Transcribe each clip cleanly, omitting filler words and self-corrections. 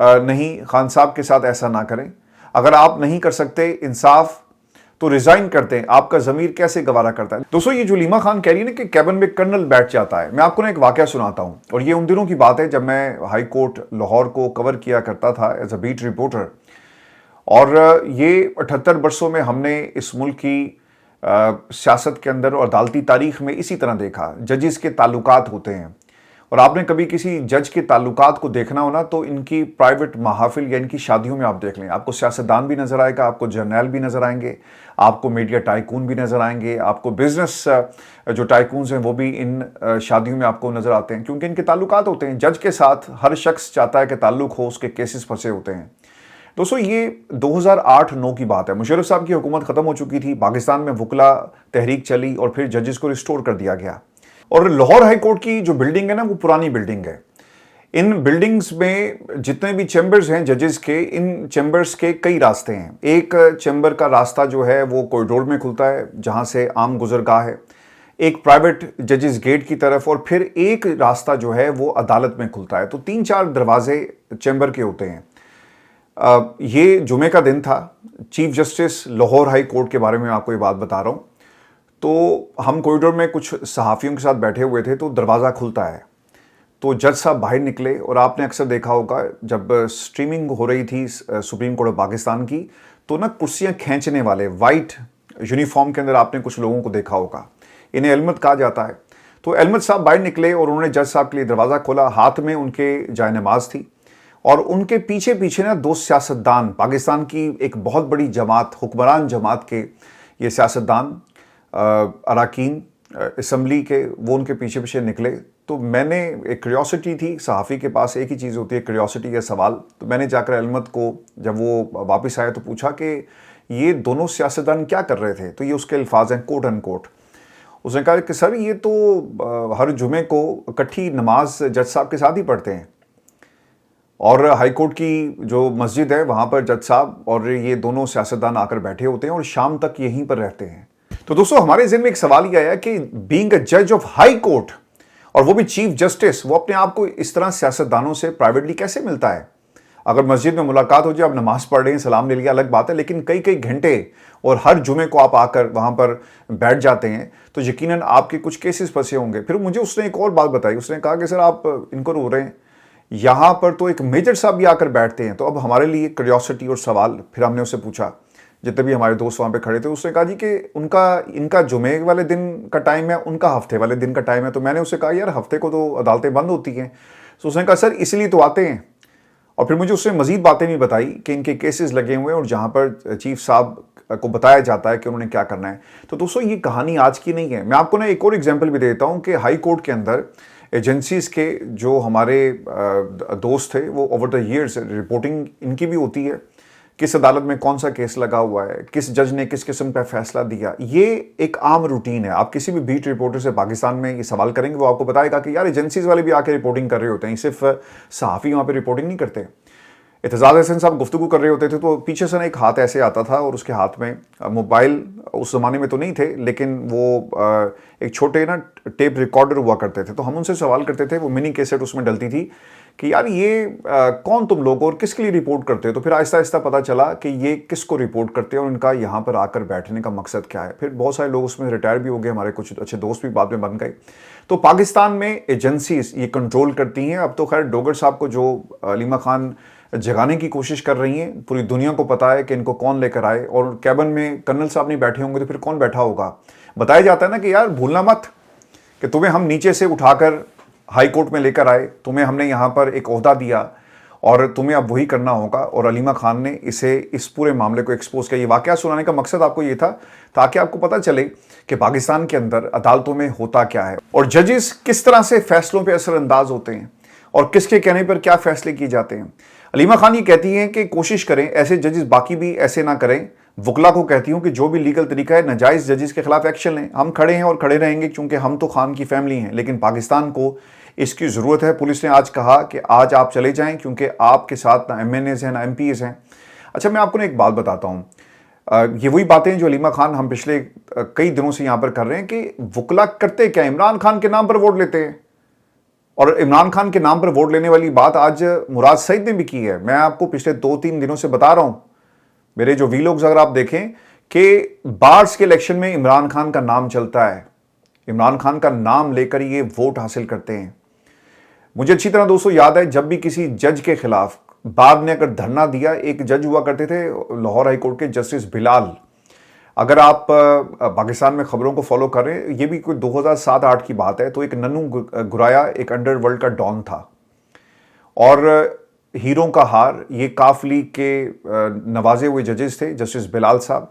نہیں خان صاحب کے ساتھ ایسا نہ کریں. اگر آپ نہیں کر سکتے انصاف تو ریزائن کرتے ہیں. آپ کا ضمیر کیسے گوارا کرتا ہے؟ دوستو یہ جو علیمہ خان کہہ رہی ہے نا کہ کیبن میں کرنل بیٹھ جاتا ہے, میں آپ کو نا ایک واقعہ سناتا ہوں. اور یہ ان دنوں کی بات ہے جب میں ہائی کورٹ لاہور کو کور کیا کرتا تھا ایز اے بیٹ رپورٹر. اور یہ 78 برسوں میں ہم نے اس ملک کی سیاست کے اندر اور عدالتی تاریخ میں اسی طرح دیکھا. ججز کے تعلقات ہوتے ہیں, اور آپ نے کبھی کسی جج کے تعلقات کو دیکھنا ہونا تو ان کی پرائیویٹ محافل یا ان کی شادیوں میں آپ دیکھ لیں. آپ کو سیاستدان بھی نظر آئے گا, آپ کو جرنیل بھی نظر آئیں گے, آپ کو میڈیا ٹائکون بھی نظر آئیں گے, آپ کو بزنس جو ٹائکونز ہیں وہ بھی ان شادیوں میں آپ کو نظر آتے ہیں, کیونکہ ان کے تعلقات ہوتے ہیں. جج کے ساتھ ہر شخص چاہتا ہے کہ تعلق ہو, اس کے کیسز پھنسے ہوتے ہیں. دوستو یہ 2008-9 کی بات ہے. مشرف صاحب کی حکومت ختم ہو چکی تھی, پاکستان میں وکلا تحریک چلی اور پھر ججز کو ریسٹور کر دیا گیا. اور لاہور ہائی کورٹ کی جو بلڈنگ ہے نا وہ پرانی بلڈنگ ہے. ان بلڈنگز میں جتنے بھی چیمبرز ہیں ججز کے, ان چیمبرز کے کئی راستے ہیں. ایک چیمبر کا راستہ جو ہے وہ کوریڈور میں کھلتا ہے جہاں سے عام گزرگاہ ہے, ایک پرائیویٹ ججز گیٹ کی طرف, اور پھر ایک راستہ جو ہے وہ عدالت میں کھلتا ہے. تو 3-4 دروازے چیمبر کے ہوتے ہیں. یہ جمعے کا دن تھا. Chief justice Lahore high court کے بارے میں آپ کو یہ بات بتا رہا ہوں. تو ہم کوریڈور میں کچھ صحافیوں کے ساتھ بیٹھے ہوئے تھے, تو دروازہ کھلتا ہے تو جج صاحب باہر نکلے. اور آپ نے اکثر دیکھا ہوگا جب سٹریمنگ ہو رہی تھی سپریم کورٹ آف پاکستان کی, تو نا کرسیاں کھینچنے والے وائٹ یونیفارم کے اندر آپ نے کچھ لوگوں کو دیکھا ہوگا, انہیں علمت کہا جاتا ہے. تو علمت صاحب باہر نکلے اور انہوں نے جج صاحب کے لیے دروازہ کھولا. ہاتھ میں ان کے جائے نماز تھی, اور ان کے پیچھے پیچھے نا 2 سیاستدان, پاکستان کی ایک بہت بڑی جماعت, حکمران جماعت کے یہ سیاستدان, اراکین اسمبلی کے, وہ ان کے پیچھے پیچھے نکلے. تو میں نے ایک کریوسٹی تھی, صحافی کے پاس ایک ہی چیز ہوتی ہے کریوسٹی یا سوال. تو میں نے جا کر علمت کو جب وہ واپس آئے تو پوچھا کہ یہ دونوں سیاستدان کیا کر رہے تھے. تو یہ اس کے الفاظ ہیں کوٹ ان کوٹ. اس نے کہا کہ سر یہ تو ہر جمعے کو اکٹھی نماز جج صاحب کے ساتھ ہی پڑھتے ہیں, اور ہائی کورٹ کی جو مسجد ہے وہاں پر جج صاحب اور یہ دونوں سیاستدان آ کر بیٹھے ہوتے ہیں اور شام تک یہیں پر رہتے ہیں. تو دوستو ہمارے ذہن میں ایک سوال یہ آیا کہ بینگ اے جج آف ہائی کورٹ, اور وہ بھی چیف جسٹس, وہ اپنے آپ کو اس طرح سیاستدانوں سے پرائیویٹلی کیسے ملتا ہے؟ اگر مسجد میں ملاقات ہو جائے, آپ نماز پڑھ رہے ہیں, سلام لے لیا, الگ بات ہے, لیکن کئی گھنٹے اور ہر جمعے کو آپ آ کر وہاں پر بیٹھ جاتے ہیں, تو یقیناً آپ کے کچھ کیسز پھنسے ہوں گے. پھر مجھے اس نے ایک اور بات بتائی. اس نے کہا کہ سر آپ ان کو رو رہے ہیں, یہاں پر تو ایک میجر صاحب بھی آ کر بیٹھتے ہیں. تو اب ہمارے لیے کریوسٹی اور سوال, پھر ہم نے اسے پوچھا, جتنے بھی ہمارے دوست وہاں پہ کھڑے تھے, اس نے کہا جی کہ ان کا جمعے والے دن کا ٹائم ہے, ان کا ہفتے والے دن کا ٹائم ہے. تو میں نے اسے کہا یار ہفتے کو تو عدالتیں بند ہوتی ہیں. تو اس نے کہا سر اس لیے تو آتے ہیں. اور پھر مجھے اس نے مزید باتیں بھی بتائی کہ ان کے کیسز لگے ہوئے ہیں اور جہاں پر چیف صاحب کو بتایا جاتا ہے کہ انہوں نے کیا کرنا ہے. تو دوستو یہ کہانی آج کی نہیں ہے. میں آپ کو نا ایک اور ایگزامپل بھی دیتا ہوں کہ ہائی کورٹ کے اندر ایجنسیز کے جو ہمارے دوست تھے وہ اوور دا ایئرز رپورٹنگ ان کی بھی ہوتی ہے, کس عدالت میں کون سا کیس لگا ہوا ہے, کس جج نے کس قسم کا فیصلہ دیا. یہ ایک عام روٹین ہے. آپ کسی بھی بیٹ رپورٹر سے پاکستان میں یہ سوال کریں گے, وہ آپ کو بتائے گا کہ یار ایجنسیز والے بھی آ کے رپورٹنگ کر رہے ہوتے ہیں, صرف صحافی وہاں پہ رپورٹنگ نہیں کرتے. اعتزاز احسن صاحب گفتگو کر رہے ہوتے تھے تو پیچھے سے ایک ہاتھ ایسے آتا تھا اور اس کے ہاتھ میں موبائل, اس زمانے میں تو نہیں تھے لیکن وہ ایک چھوٹے نا ٹیپ ریکارڈر ہوا کرتے تھے. تو ہم ان سے سوال کرتے تھے, وہ منی کیسٹ اس میں ڈلتی تھی کہ یار یہ کون تم لوگ اور کس کے لیے رپورٹ کرتے ہو. تو پھر آہستہ آہستہ پتہ چلا کہ یہ کس کو رپورٹ کرتے ہیں اور ان کا یہاں پر آ کر بیٹھنے کا مقصد کیا ہے. پھر بہت سارے لوگ اس میں ریٹائر بھی ہو گئے, ہمارے کچھ اچھے دوست بھی بعد میں بن گئے. تو پاکستان میں ایجنسیز یہ کنٹرول کرتی ہیں. اب تو خیر ڈوگر صاحب کو جو علیمہ خان جگانے کی کوشش کر رہی ہیں, پوری دنیا کو پتا ہے کہ ان کو کون لے کر آئے, اور کیبن میں کرنل صاحب نہیں بیٹھے ہوں گے تو پھر کون بیٹھا ہوگا. بتایا جاتا ہے نا کہ یار بھولنا مت کہ تمہیں ہم نیچے سے اٹھا کر ہائی کورٹ میں لے کر آئے, تمہیں ہم نے یہاں پر ایک عہدہ دیا اور تمہیں اب وہی کرنا ہوگا. اور علیمہ خان نے اس پورے معاملے کو ایکسپوز کیا. یہ واقعہ سنانے کا مقصد آپ کو یہ تھا تاکہ آپ کو پتہ چلے کہ پاکستان کے اندر عدالتوں میں ہوتا کیا ہے اور ججز کس طرح سے فیصلوں پہ اثر انداز ہوتے ہیں اور کس کے کہنے پر کیا فیصلے کیے جاتے ہیں. علیمہ خان یہ کہتی ہیں کہ کوشش کریں ایسے ججز باقی بھی ایسے نہ کریں. وکلا کو کہتی ہوں کہ جو بھی لیگل طریقہ ہے ناجائز ججز کے خلاف ایکشن لیں. ہم کھڑے ہیں اور کھڑے رہیں گے کیونکہ ہم تو خان کی فیملی ہیں, لیکن پاکستان کو اس کی ضرورت ہے. پولیس نے آج کہا کہ آج آپ چلے جائیں کیونکہ آپ کے ساتھ نہ ایم این ایز ہیں نہ ایم پی ایز ہیں. اچھا میں آپ کو ایک بات بتاتا ہوں, یہ وہی باتیں جو علیمہ خان ہم پچھلے کئی دنوں سے یہاں پر کر رہے ہیں کہ وکلا کرتے کیا, عمران خان کے نام پر ووٹ لیتے ہیں اور عمران خان کے نام پر ووٹ لینے والی بات آج مراد سعید نے بھی کی ہے. میں آپ کو پچھلے 2-3 دنوں سے بتا رہا ہوں, میرے جو ویلوگز اگر آپ دیکھیں کہ بارس کے الیکشن میں عمران خان کا نام چلتا ہے, عمران خان کا نام لے کر یہ ووٹ حاصل کرتے ہیں. مجھے اچھی طرح دوستو یاد ہے جب بھی کسی جج کے خلاف بار نے اگر دھرنا دیا, ایک جج ہوا کرتے تھے لاہور ہائی کورٹ کے جسٹس بلال, اگر آپ پاکستان میں خبروں کو فالو کر رہے ہیں, یہ بھی کوئی 2007-8 کی بات ہے, تو ایک ننو گرایا ایک انڈر ورلڈ کا ڈان تھا, اور ہیروں کا ہار یہ کاف لیگ کے نوازے ہوئے ججز تھے جسٹس بلال صاحب,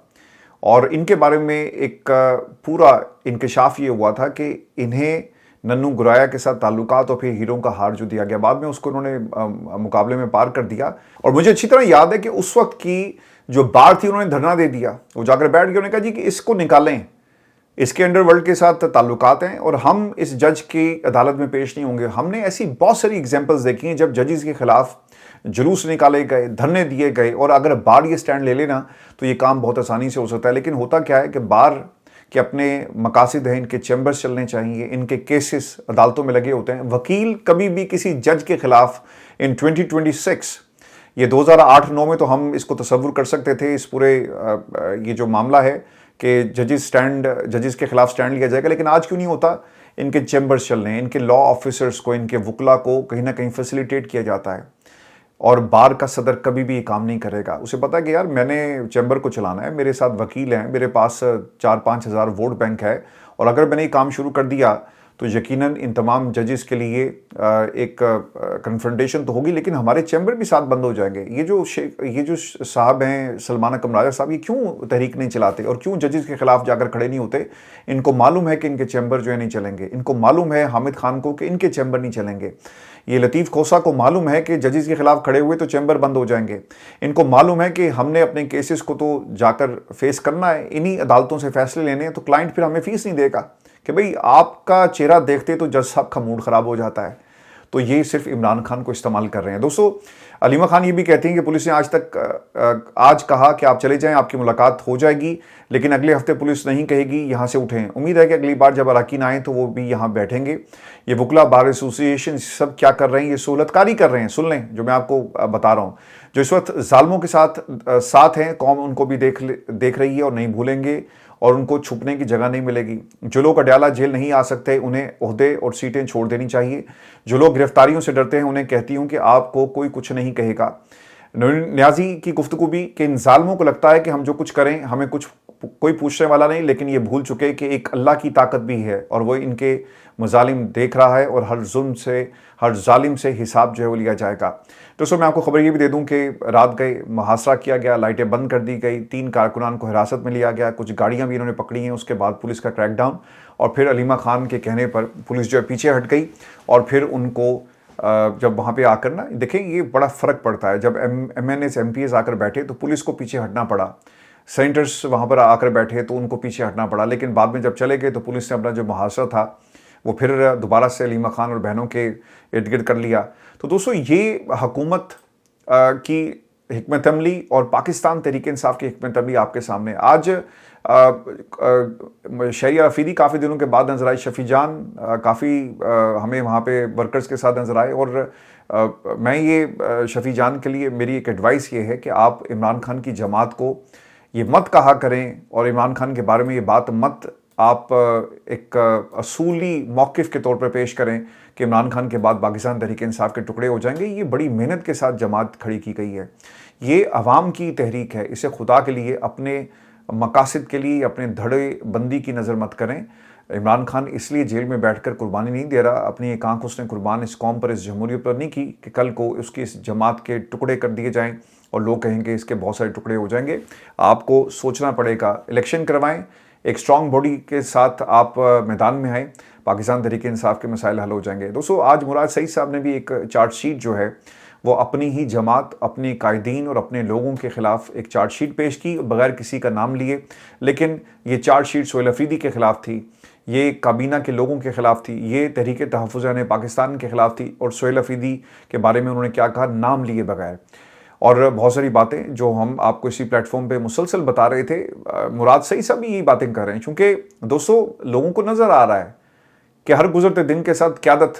اور ان کے بارے میں ایک پورا انکشاف یہ ہوا تھا کہ انہیں ننو گرایا کے ساتھ تعلقات اور پھر ہیروں کا ہار جو دیا گیا, بعد میں اس کو انہوں نے مقابلے میں پار کر دیا. اور مجھے اچھی طرح یاد ہے کہ اس وقت کی جو بار تھی انہوں نے دھرنا دے دیا, وہ جا کر بیٹھ گئے, انہوں نے کہا جی کہ اس کو نکالیں, اس کے انڈر ورلڈ کے ساتھ تعلقات ہیں اور ہم اس جج کی عدالت میں پیش نہیں ہوں گے. ہم نے ایسی بہت ساری ایگزامپلز دیکھی ہیں جب ججز کے خلاف جلوس نکالے گئے, دھرنے دیے گئے, اور اگر بار یہ سٹینڈ لے لینا تو یہ کام بہت آسانی سے ہو سکتا ہے. لیکن ہوتا کیا ہے کہ بار کے اپنے مقاصد ہیں, ان کے چیمبرز چلنے چاہیے, ان کے کیسز عدالتوں میں لگے ہوتے ہیں. وکیل کبھی بھی کسی جج کے خلاف ان 2026, یہ 2008-9 میں تو ہم اس کو تصور کر سکتے تھے, اس پورے یہ جو معاملہ ہے کہ ججز کے خلاف سٹینڈ لیا جائے گا, لیکن آج کیوں نہیں ہوتا؟ ان کے چیمبرز چل رہے ہیں, ان کے لا آفیسرز کو, ان کے وکلا کو کہیں نہ کہیں فیسیلیٹیٹ کیا جاتا ہے, اور بار کا صدر کبھی بھی یہ کام نہیں کرے گا. اسے پتا ہے کہ یار میں نے چیمبر کو چلانا ہے, میرے ساتھ وکیل ہیں, میرے پاس 4-5 ہزار ووٹ بینک ہے, اور اگر میں نے یہ کام شروع کر دیا تو یقیناً ان تمام ججز کے لیے ایک کنفرنٹیشن تو ہوگی, لیکن ہمارے چیمبر بھی ساتھ بند ہو جائیں گے. یہ جو صاحب ہیں سلمان اکرم راجہ صاحب, یہ کیوں تحریک نہیں چلاتے اور کیوں ججز کے خلاف جا کر کھڑے نہیں ہوتے؟ ان کو معلوم ہے کہ ان کے چیمبر جو ہے نہیں چلیں گے, ان کو معلوم ہے حامد خان کو کہ ان کے چیمبر نہیں چلیں گے, یہ لطیف کھوسا کو معلوم ہے کہ ججز کے خلاف کھڑے ہوئے تو چیمبر بند ہو جائیں گے, ان کو معلوم ہے کہ ہم نے اپنے کیسز کو تو جا کر فیس کرنا ہے, انہی عدالتوں سے فیصلے لینے ہیں, تو کلائنٹ پھر ہمیں فیس نہیں دے گا کہ بھئی آپ کا چہرہ دیکھتے تو جج صاحب کا موڈ خراب ہو جاتا ہے. تو یہ صرف عمران خان کو استعمال کر رہے ہیں. دوستو علیمہ خان یہ بھی کہتی ہیں کہ پولیس نے آج کہا کہ آپ چلے جائیں, آپ کی ملاقات ہو جائے گی, لیکن اگلے ہفتے پولیس نہیں کہے گی یہاں سے اٹھیں. امید ہے کہ اگلی بار جب اراکین آئیں تو وہ بھی یہاں بیٹھیں گے. یہ وکلا بار ایسوسی ایشن سب کیا کر رہے ہیں, یہ سہولت کاری کر رہے ہیں. سن لیں جو میں آپ کو بتا رہا ہوں, جو اس وقت ظالموں کے ساتھ ہیں, قوم ان کو بھی دیکھ رہی ہے اور نہیں بھولیں گے, اور ان کو چھپنے کی جگہ نہیں ملے گی. جو لوگ اڈیالہ جیل نہیں آ سکتے انہیں عہدے اور سیٹیں چھوڑ دینی چاہیے. جو لوگ گرفتاریوں سے ڈرتے ہیں انہیں کہتی ہوں کہ آپ کو کوئی کچھ نہیں کہے گا. نیازی کی گفتگو بھی کہ ان ظالموں کو لگتا ہے کہ ہم جو کچھ کریں ہمیں کوئی پوچھنے والا نہیں, لیکن یہ بھول چکے کہ ایک اللہ کی طاقت بھی ہے اور وہ ان کے مظالم دیکھ رہا ہے, اور ہر ظالم سے حساب جو ہے وہ لیا جائے گا. دوستوں میں آپ کو خبر یہ بھی دے دوں کہ رات گئے محاصرہ کیا گیا, لائٹیں بند کر دی گئی, 3 کارکنان کو حراست میں لیا گیا, کچھ گاڑیاں بھی انہوں نے پکڑی ہیں. اس کے بعد پولیس کا کریک ڈاؤن, اور پھر علیمہ خان کے کہنے پر پولیس جو ہے پیچھے ہٹ گئی, اور پھر ان کو جب وہاں پہ آ کر نا دیکھیں یہ بڑا فرق پڑتا ہے, جب M N S M P S آ کر بیٹھے تو پولیس کو پیچھے ہٹنا پڑا, سینیٹرز وہاں پر آ کر بیٹھے تو ان کو پیچھے ہٹنا پڑا, لیکن بعد میں جب چلے گئے تو پولیس نے اپنا جو محاصرہ تھا وہ پھر دوبارہ سے علیمہ خان اور بہنوں کے ارد گرد کر لیا. تو دوستو یہ حکومت کی حکمت عملی اور پاکستان تحریک انصاف کی حکمت عملی آپ کے سامنے. آج شہریار افریدی کافی دنوں کے بعد نظر آئی, شفیع جان کافی ہمیں وہاں پہ ورکرز کے ساتھ نظر آئے, اور میں یہ شفیع جان کے لیے میری ایک ایڈوائس یہ ہے کہ آپ عمران خان کی جماعت کو یہ مت کہا کریں, اور عمران خان کے بارے میں یہ بات مت آپ ایک اصولی موقف کے طور پر پیش کریں کہ عمران خان کے بعد پاکستان تحریک انصاف کے ٹکڑے ہو جائیں گے. یہ بڑی محنت کے ساتھ جماعت کھڑی کی گئی ہے, یہ عوام کی تحریک ہے, اسے خدا کے لیے اپنے مقاصد کے لیے اپنے دھڑے بندی کی نظر مت کریں. عمران خان اس لیے جیل میں بیٹھ کر قربانی نہیں دے رہا, اپنی ایک آنکھ اس نے قربان اس قوم پر, اس جمہوریت پر نہیں کی کہ کل کو اس کی اس جماعت کے ٹکڑے کر دیے جائیں اور لوگ کہیں گے اس کے بہت سارے ٹکڑے ہو جائیں گے. آپ کو سوچنا پڑے گا, الیکشن کروائیں, ایک اسٹرانگ باڈی کے ساتھ آپ میدان میں آئیں, پاکستان تحریک انصاف کے مسائل حل ہو جائیں گے. دوستو آج مراد سعید صاحب نے بھی ایک چارج شیٹ جو ہے وہ اپنی ہی جماعت, اپنے قائدین اور اپنے لوگوں کے خلاف ایک چارج شیٹ پیش کی بغیر کسی کا نام لیے, لیکن یہ چارج شیٹ سہیل افریدی کے خلاف تھی, یہ کابینہ کے لوگوں کے خلاف تھی, یہ تحریک تحفظ پاکستان کے خلاف تھی, اور سہیل افریدی کے بارے میں انہوں نے کیا کہا, نام لیے بغیر, اور بہت ساری باتیں جو ہم آپ کو اسی پلیٹ فارم پہ مسلسل بتا رہے تھے. مراد سعید صاحب بھی یہی باتیں کر رہے ہیں, چونکہ دوستو لوگوں کو نظر آ رہا ہے کہ ہر گزرتے دن کے ساتھ قیادت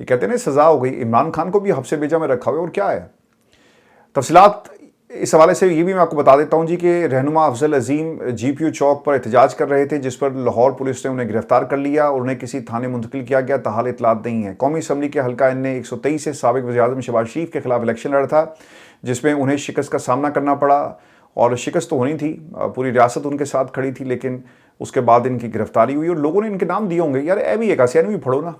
یہ کہتے ہیں نا سزا ہو گئی، عمران خان کو بھی حبس بیجا میں رکھا ہوا ہے، اور کیا ہے تفصیلات اس حوالے سے یہ بھی میں آپ کو بتا دیتا ہوں جی کہ رہنما افضل عظیم جی پی یو چوک پر احتجاج کر رہے تھے، جس پر لاہور پولیس نے انہیں گرفتار کر لیا اور انہیں کسی تھانے منتقل کیا گیا، تاحال اطلاعات نہیں ہے۔ قومی اسمبلی کے حلقہ ان نے 123 سے سابق وزیراعظم شہباز شریف کے خلاف الیکشن لڑا تھا، جس میں انہیں شکست کا سامنا کرنا پڑا، اور شکست تو ہونی تھی، پوری ریاست ان کے ساتھ کھڑی تھی، لیکن اس کے بعد ان کی گرفتاری ہوئی اور لوگوں نے ان کے نام دیے ہوں گے، یار اے بھی ایک آسیان بھی پڑھو نا،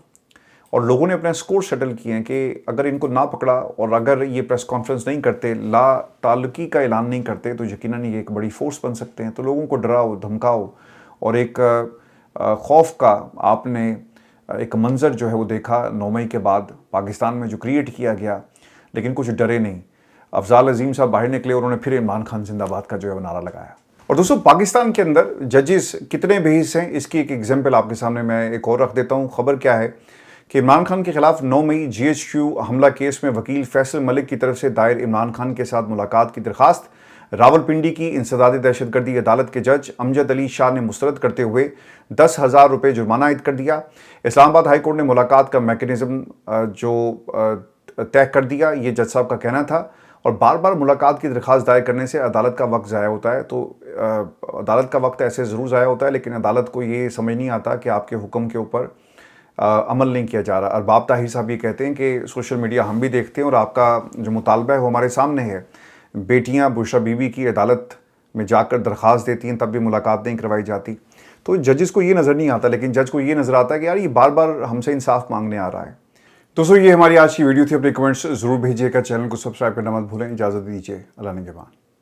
اور لوگوں نے اپنے سکور سیٹل کیے ہیں کہ اگر ان کو نہ پکڑا اور اگر یہ پریس کانفرنس نہیں کرتے، لا تعلقی کا اعلان نہیں کرتے، تو یقیناً یہ ایک بڑی فورس بن سکتے ہیں۔ تو لوگوں کو ڈراؤ، دھمکاؤ، اور ایک خوف کا آپ نے ایک منظر جو ہے وہ دیکھا 9 مئی کے بعد پاکستان میں جو کریٹ کیا گیا، لیکن کچھ ڈرے نہیں۔ افضال عظیم صاحب باہر نکلے اور انہوں نے پھر عمران خان زندہ باد کا جو ہے وہ نعرہ لگایا۔ اور دوستو پاکستان کے اندر ججز کتنے بے حس ہیں، اس کی ایک ایگزامپل آپ کے سامنے میں ایک اور رکھ دیتا ہوں۔ خبر کیا ہے کہ عمران خان کے خلاف 9 مئی جی ایچ کیو حملہ کیس میں وکیل فیصل ملک کی طرف سے دائر عمران خان کے ساتھ ملاقات کی درخواست راولپنڈی کی انسداد دہشت گردی عدالت کے جج امجد علی شاہ نے مسترد کرتے ہوئے 10,000 روپے جرمانہ عائد کر دیا۔ اسلام آباد ہائی کورٹ نے ملاقات کا میکینزم جو طے کر دیا، یہ جج صاحب کا کہنا تھا، اور بار بار ملاقات کی درخواست دائر کرنے سے عدالت کا وقت ضائع ہوتا ہے۔ تو عدالت کا وقت ایسے ضرور ضائع ہوتا ہے، لیکن عدالت کو یہ سمجھ نہیں آتا کہ آپ کے حکم کے اوپر عمل نہیں کیا جا رہا۔ ارباب طاہر صاحب یہ کہتے ہیں کہ سوشل میڈیا ہم بھی دیکھتے ہیں اور آپ کا جو مطالبہ ہے وہ ہمارے سامنے ہے۔ بیٹیاں بشریٰ بی بی کی عدالت میں جا کر درخواست دیتی ہیں، تب بھی ملاقات نہیں کروائی جاتی۔ تو ججز کو یہ نظر نہیں آتا، لیکن جج کو یہ نظر آتا ہے کہ یار یہ بار بار ہم سے انصاف مانگنے آ رہا ہے۔ دوستو یہ ہماری آج کی ویڈیو تھی، اپنے کمنٹس ضرور بھیجیے گا، چینل کو سبسکرائب کرنا مت بھولیں۔ اجازت دیجیے، اللہ نگہبان۔